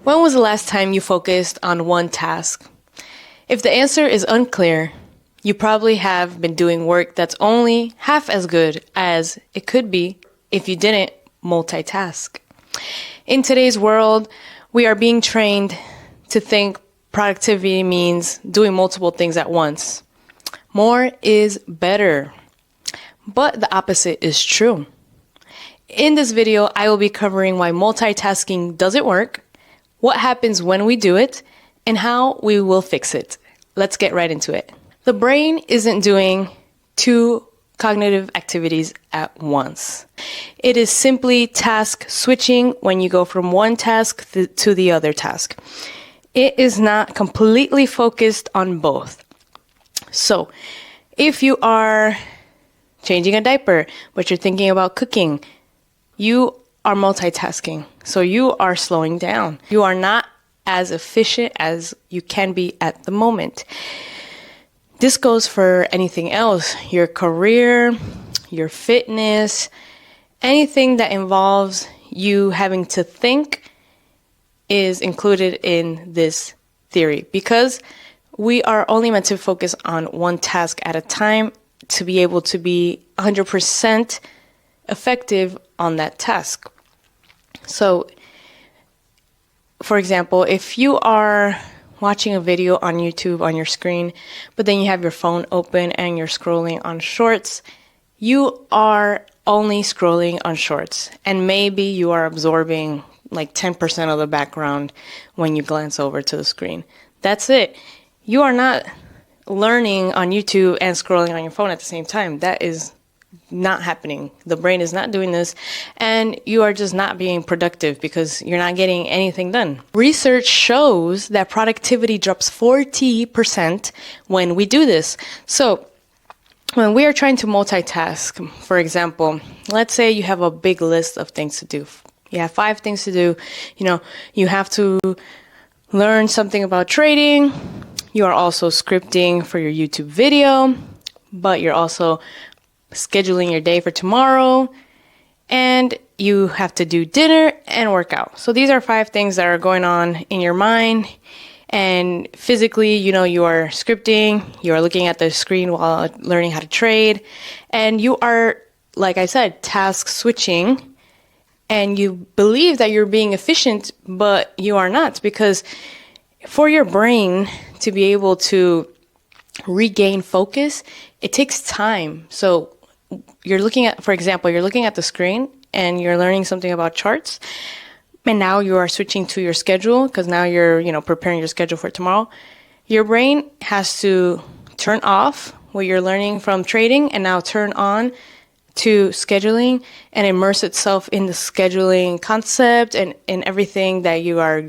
When was the last time you focused on one task? If the answer is unclear, you probably have been doing work that's only half as good as it could be if you didn't multitask. In today's world, we are being trained to think productivity means doing multiple things at once. More is better. But the opposite is true. In this video, I will be covering why multitasking doesn't work, what happens when we do it, and how we will fix it. Let's get right into it. The brain isn't doing two cognitive activities at once. It is simply task switching when you go from one task to the other task. It is not completely focused on both. So, if you are changing a diaper, but you're thinking about cooking, you are multitasking. So you are slowing down. You are not as efficient as you can be at the moment. This goes for anything else, your career, your fitness, anything that involves you having to think is included in this theory because we are only meant to focus on one task at a time to be able to be 100% effective on that task. So, for example, if you are watching a video on YouTube on your screen, but then you have your phone open and you're scrolling on shorts, you are only scrolling on shorts. And maybe you are absorbing like 10% of the background when you glance over to the screen. That's it. You are not learning on YouTube and scrolling on your phone at the same time. That is not happening. The brain is not doing this, and you are just not being productive because you're not getting anything done. Research shows that productivity drops 40% when we do this. So when we are trying to multitask, for example, let's say you have a big list of things to do. You have 5 things to do. You have to learn something about trading. You are also scripting for your YouTube video, but you're also scheduling your day for tomorrow, and you have to do dinner and work out. So these are 5 things that are going on in your mind, and physically, you are scripting, you are looking at the screen while learning how to trade, and you are, like I said, task switching, and you believe that you're being efficient, but you are not, because for your brain to be able to regain focus, it takes time. So you're looking at, for example, you're looking at the screen and you're learning something about charts, and now you are switching to your schedule because now you're, preparing your schedule for tomorrow. Your brain has to turn off what you're learning from trading and now turn on to scheduling and immerse itself in the scheduling concept and in everything that you are,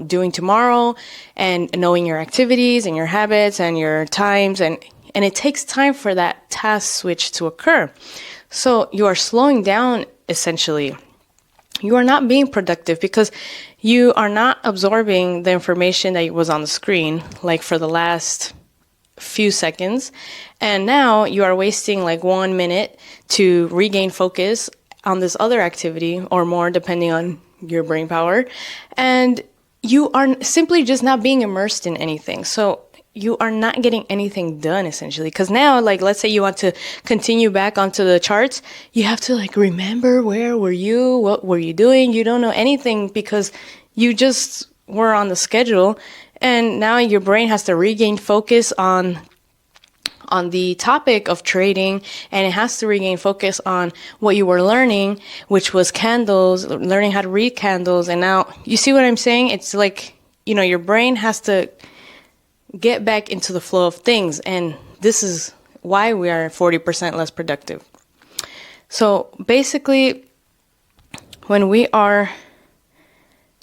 doing tomorrow, and knowing your activities and your habits and your times, and it takes time for that task switch to occur. So you are slowing down essentially. You are not being productive because you are not absorbing the information that was on the screen like for the last few seconds, and now you are wasting like 1 minute to regain focus on this other activity or more depending on your brain power, and you are simply just not being immersed in anything. So you are not getting anything done essentially, because now, like, let's say you want to continue back onto the charts, you have to remember where were you, what were you doing. You don't know anything because you just were on the schedule, and now your brain has to regain focus on the topic of trading, and it has to regain focus on what you were learning, which was candles, learning how to read candles. And now, you see what I'm saying? It's like, your brain has to get back into the flow of things, and this is why we are 40% less productive. So basically, when we are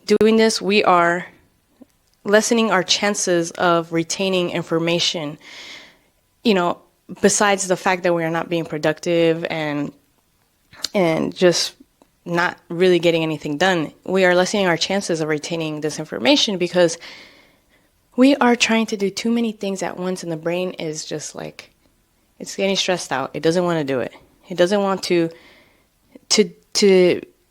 doing this, we are lessening our chances of retaining information. Besides the fact that we are not being productive and just not really getting anything done, we are lessening our chances of retaining this information because we are trying to do too many things at once, and the brain is just like, it's getting stressed out. It doesn't want to do it. It doesn't want to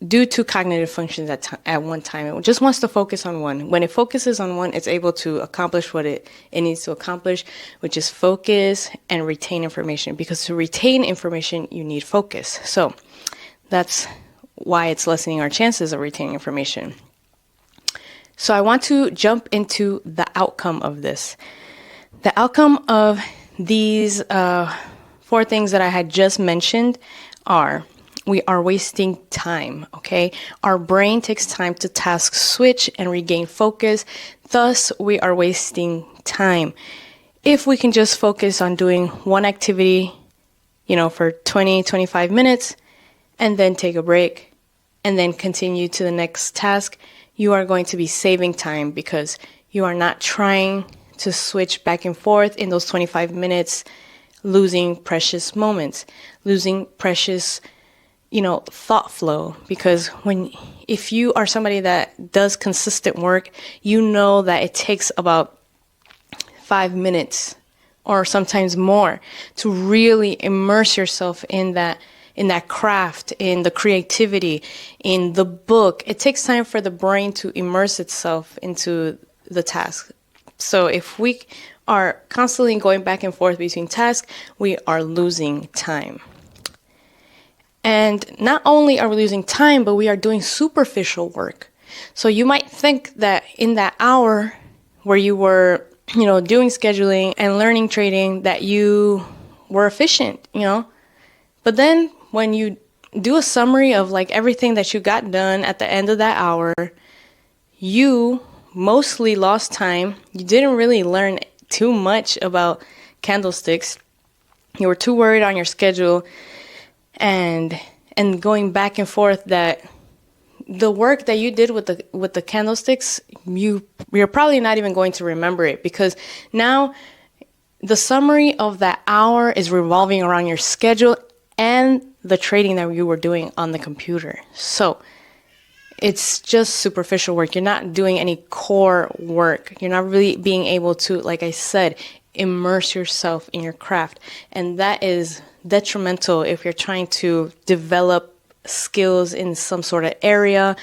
do two cognitive functions at one time. It just wants to focus on one. When it focuses on one, it's able to accomplish what it needs to accomplish, which is focus and retain information. Because to retain information, you need focus. So that's why it's lessening our chances of retaining information. So I want to jump into the outcome of this. The outcome of these 4 things that I had just mentioned are: we are wasting time, okay? Our brain takes time to task switch and regain focus. Thus, we are wasting time. If we can just focus on doing one activity, for 20, 25 minutes, and then take a break, and then continue to the next task, you are going to be saving time because you are not trying to switch back and forth in those 25 minutes, losing precious moments, losing precious thought flow. Because if you are somebody that does consistent work, you know that it takes about 5 minutes or sometimes more to really immerse yourself in that craft, in the creativity, in the book. It takes time for the brain to immerse itself into the task. So if we are constantly going back and forth between tasks, we are losing time. And not only are we losing time, but we are doing superficial work. So you might think that in that hour where you were, doing scheduling and learning trading, that you were efficient, But then when you do a summary of like everything that you got done at the end of that hour, you mostly lost time. You didn't really learn too much about candlesticks. You were too worried on your schedule and going back and forth that the work that you did with the candlesticks, you're probably not even going to remember it, because now the summary of that hour is revolving around your schedule and the trading that you were doing on the computer. So it's just superficial work. You're not doing any core work. You're not really being able to, like I said, immerse yourself in your craft. And that is detrimental if you're trying to develop skills in some sort of area,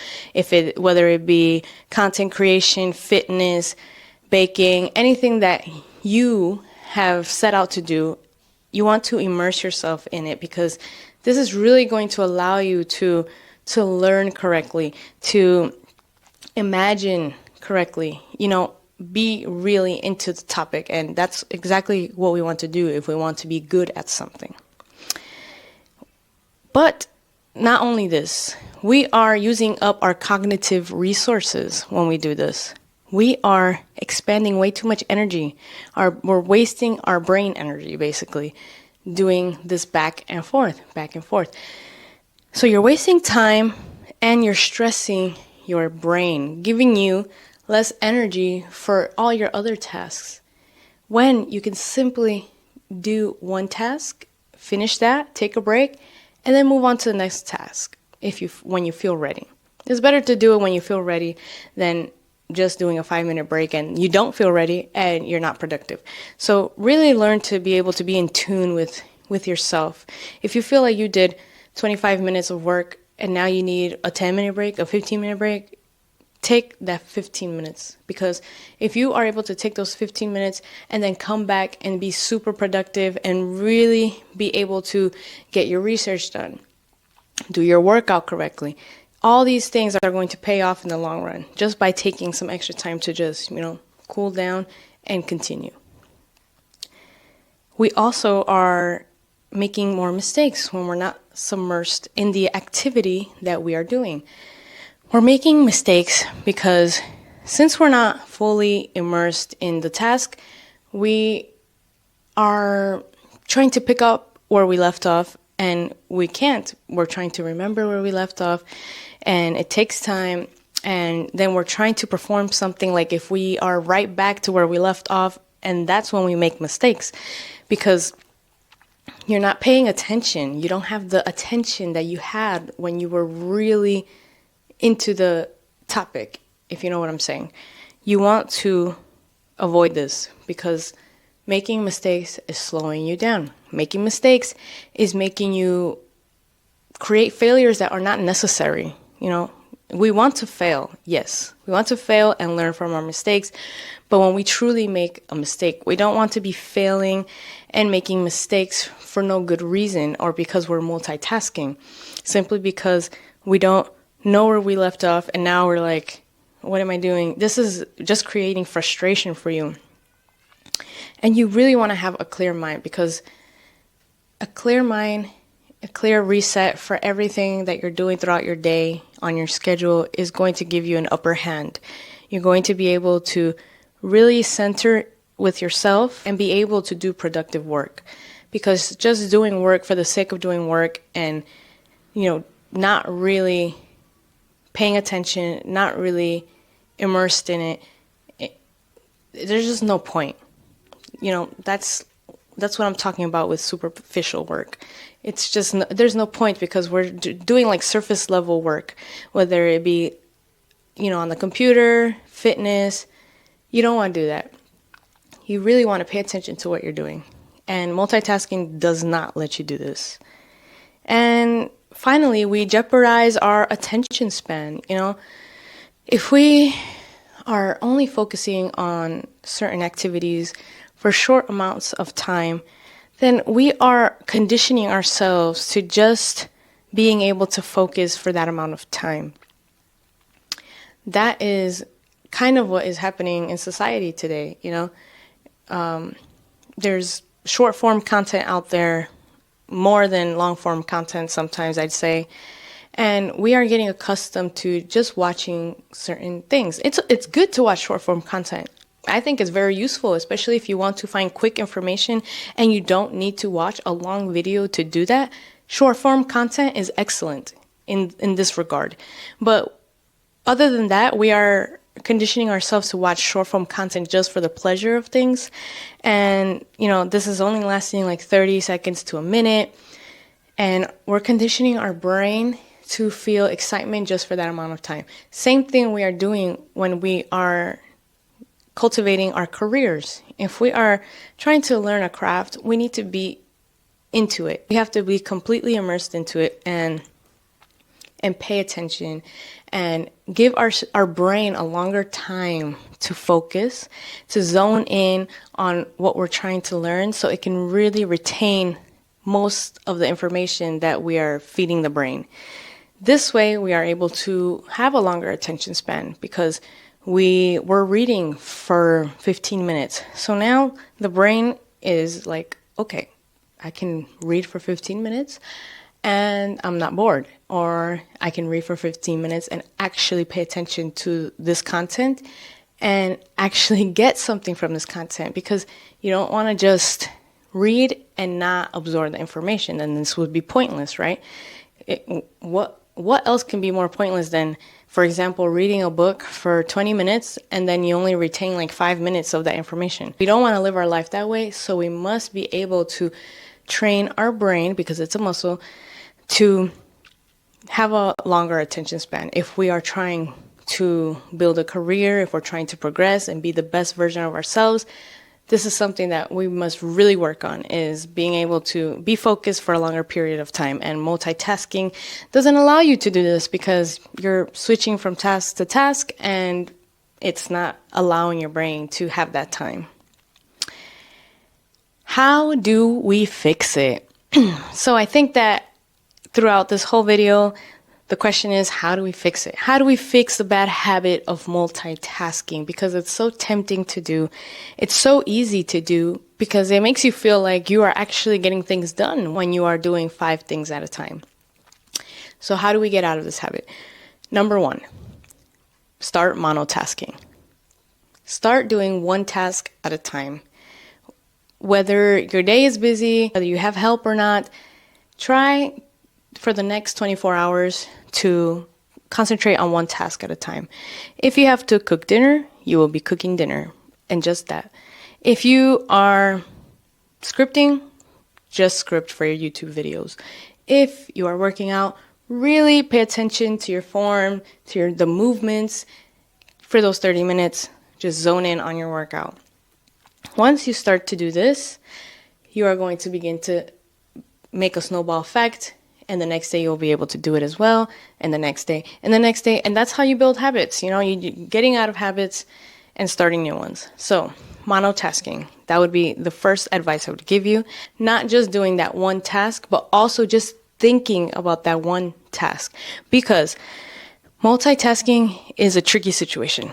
whether it be content creation, fitness, baking, anything that you have set out to do. You want to immerse yourself in it, because this is really going to allow you to learn correctly, to imagine correctly, be really into the topic. And that's exactly what we want to do if we want to be good at something. But not only this, we are using up our cognitive resources when we do this. We are expending way too much energy. We're wasting our brain energy, basically, doing this back and forth. So you're wasting time and you're stressing your brain, giving you less energy for all your other tasks, when you can simply do one task, finish that, take a break, and then move on to the next task when you feel ready. It's better to do it when you feel ready than just doing a 5-minute break and you don't feel ready and you're not productive. So really learn to be able to be in tune with yourself. If you feel like you did 25 minutes of work and now you need a 10-minute break, a 15-minute break, take that 15 minutes. Because if you are able to take those 15 minutes and then come back and be super productive and really be able to get your research done, do your workout correctly, all these things are going to pay off in the long run just by taking some extra time to just, cool down and continue. We also are making more mistakes when we're not submersed in the activity that we are doing. We're making mistakes because since we're not fully immersed in the task, we are trying to pick up where we left off, and we can't. We're trying to remember where we left off, and it takes time. And then we're trying to perform something like if we are right back to where we left off, and that's when we make mistakes, because you're not paying attention. You don't have the attention that you had when you were really into the topic, if you know what I'm saying. You want to avoid this because making mistakes is slowing you down. Making mistakes is making you create failures that are not necessary. We want to fail, yes. We want to fail and learn from our mistakes. But when we truly make a mistake, we don't want to be failing and making mistakes for no good reason or because we're multitasking. Simply because we don't know where we left off and now we're like, what am I doing? This is just creating frustration for you. And you really want to have a clear mind, because a clear mind, a clear reset for everything that you're doing throughout your day on your schedule is going to give you an upper hand. You're going to be able to really center with yourself and be able to do productive work. Because just doing work for the sake of doing work and, not really paying attention, not really immersed in it, there's just no point. That's what I'm talking about with superficial work. It's just, there's no point, because we're doing like surface level work, whether it be, on the computer, fitness. You don't want to do that. You really want to pay attention to what you're doing. And multitasking does not let you do this. And finally, we jeopardize our attention span. If we are only focusing on certain activities for short amounts of time, then we are conditioning ourselves to just being able to focus for that amount of time. That is kind of what is happening in society today. There's short form content out there, more than long form content sometimes, I'd say. And we are getting accustomed to just watching certain things. It's good to watch short form content. I think it's very useful, especially if you want to find quick information and you don't need to watch a long video to do that. Short form content is excellent in this regard. But other than that, we are conditioning ourselves to watch short form content just for the pleasure of things. And, this is only lasting like 30 seconds to a minute. And we're conditioning our brain to feel excitement just for that amount of time. Same thing we are doing when we are cultivating our careers. If we are trying to learn a craft, we need to be into it. We have to be completely immersed into it and pay attention and give our brain a longer time to focus, to zone in on what we're trying to learn, so it can really retain most of the information that we are feeding the brain. This way, we are able to have a longer attention span, because we were reading for 15 minutes. So now the brain is like, okay, I can read for 15 minutes and I'm not bored. Or I can read for 15 minutes and actually pay attention to this content and actually get something from this content, because you don't want to just read and not absorb the information. Then this would be pointless, right? What else can be more pointless than, for example, reading a book for 20 minutes and then you only retain like 5 minutes of that information? We don't want to live our life that way, so we must be able to train our brain, because it's a muscle, to have a longer attention span. If we are trying to build a career, if we're trying to progress and be the best version of ourselves, this is something that we must really work on, is being able to be focused for a longer period of time. And multitasking doesn't allow you to do this, because you're switching from task to task and it's not allowing your brain to have that time. How do we fix it? So I think that throughout this whole video, the question is, how do we fix it? How do we fix the bad habit of multitasking? Because it's so tempting to do. It's so easy to do, because it makes you feel like you are actually getting things done when you are doing 5 things at a time. So how do we get out of this habit? Number 1, start monotasking. Start doing one task at a time. Whether your day is busy, whether you have help or not, try for the next 24 hours to concentrate on one task at a time. If you have to cook dinner, you will be cooking dinner, and just that. If you are scripting, just script for your YouTube videos. If you are working out, really pay attention to your form, to the movements. For those 30 minutes, just zone in on your workout. Once you start to do this, you are going to begin to make a snowball effect, and the next day you'll be able to do it as well, and the next day, and the next day. And that's how you build habits. You getting out of habits and starting new ones. So monotasking, that would be the first advice I would give you. Not just doing that one task, but also just thinking about that one task, because multitasking is a tricky situation.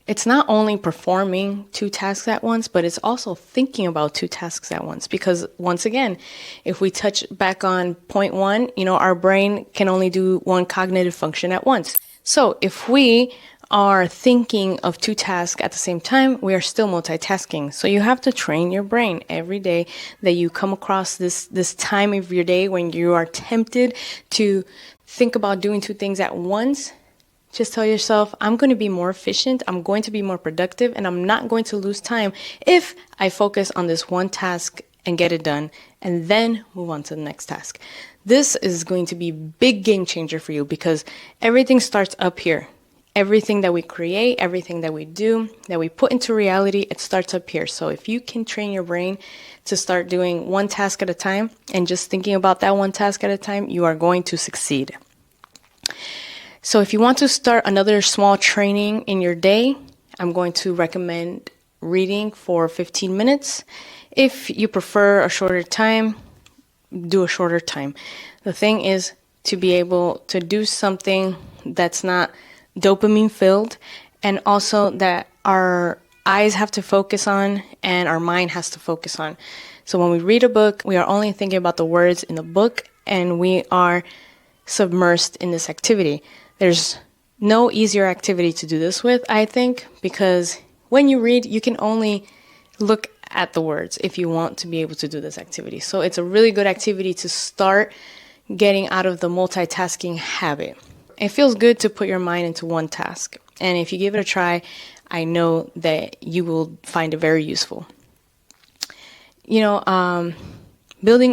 It's not only performing two tasks at once, but it's also thinking about two tasks at once. Because once again, if we touch back on point one, our brain can only do one cognitive function at once. So if we are thinking of two tasks at the same time, we are still multitasking. So you have to train your brain every day that you come across this time of your day when you are tempted to think about doing two things at once. Just tell yourself, I'm going to be more efficient, I'm going to be more productive, and I'm not going to lose time if I focus on this one task and get it done, and then move on to the next task. This is going to be a big game changer for you, because everything starts up here. Everything that we create, everything that we do, that we put into reality, it starts up here. So if you can train your brain to start doing one task at a time and just thinking about that one task at a time, you are going to succeed. So if you want to start another small training in your day, I'm going to recommend reading for 15 minutes. If you prefer a shorter time, do a shorter time. The thing is to be able to do something that's not dopamine filled, and also that our eyes have to focus on and our mind has to focus on. So when we read a book, we are only thinking about the words in the book, and we are submersed in this activity. There's no easier activity to do this with, I think, because when you read, you can only look at the words if you want to be able to do this activity. So it's a really good activity to start getting out of the multitasking habit. It feels good to put your mind into one task. And if you give it a try, I know that you will find it very useful. Building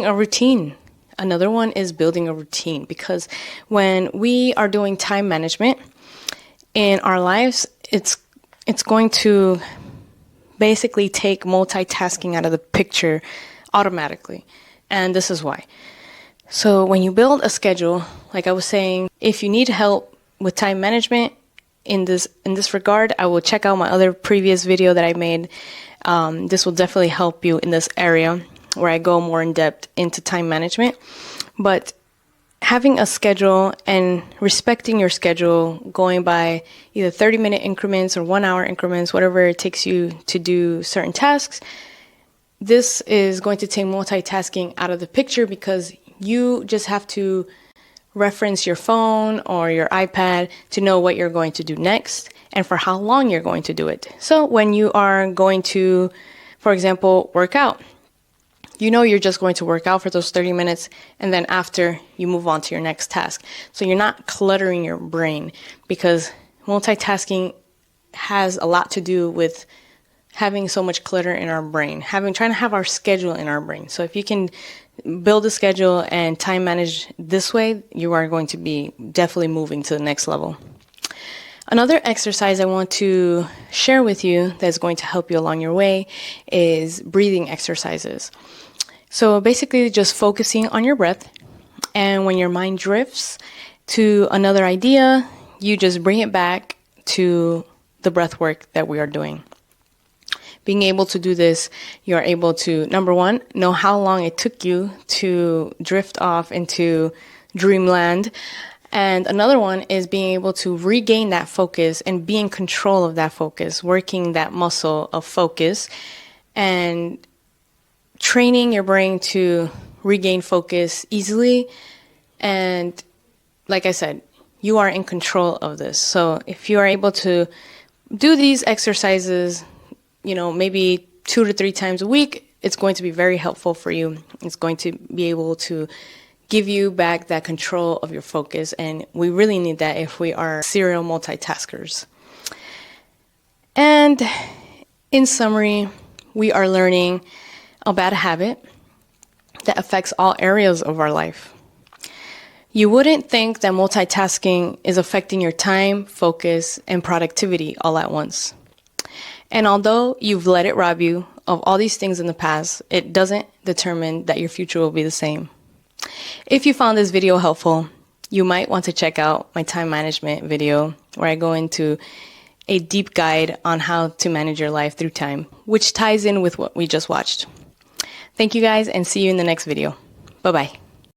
a routine. Another one is building a routine, because when we are doing time management in our lives, it's going to basically take multitasking out of the picture automatically. And this is why. So when you build a schedule, like I was saying, if you need help with time management in this regard, I will check out my other previous video that I made. This will definitely help you in this area where I go more in depth into time management. But having a schedule and respecting your schedule, going by either 30-minute increments or 1-hour increments, whatever it takes you to do certain tasks, this is going to take multitasking out of the picture, because you just have to reference your phone or your iPad to know what you're going to do next and for how long you're going to do it. So when you are going to, for example, work out, you're just going to work out for those 30 minutes, and then after you move on to your next task. So you're not cluttering your brain, because multitasking has a lot to do with having so much clutter in our brain, trying to have our schedule in our brain. So if you can build a schedule and time manage this way, you are going to be definitely moving to the next level. Another exercise I want to share with you that's going to help you along your way is breathing exercises. So basically just focusing on your breath, and when your mind drifts to another idea, you just bring it back to the breath work that we are doing. Being able to do this, you are able to, number one, know how long it took you to drift off into dreamland. And another one is being able to regain that focus and be in control of that focus, working that muscle of focus and training your brain to regain focus easily. And like I said, you are in control of this. So if you are able to do these exercises, maybe 2 to 3 times a week, it's going to be very helpful for you. It's going to be able to give you back that control of your focus. And we really need that if we are serial multitaskers. And in summary, we are learning a bad habit that affects all areas of our life. You wouldn't think that multitasking is affecting your time, focus, and productivity all at once. And although you've let it rob you of all these things in the past, it doesn't determine that your future will be the same. If you found this video helpful, you might want to check out my time management video where I go into a deep guide on how to manage your life through time, which ties in with what we just watched. Thank you guys and see you in the next video. Bye-bye.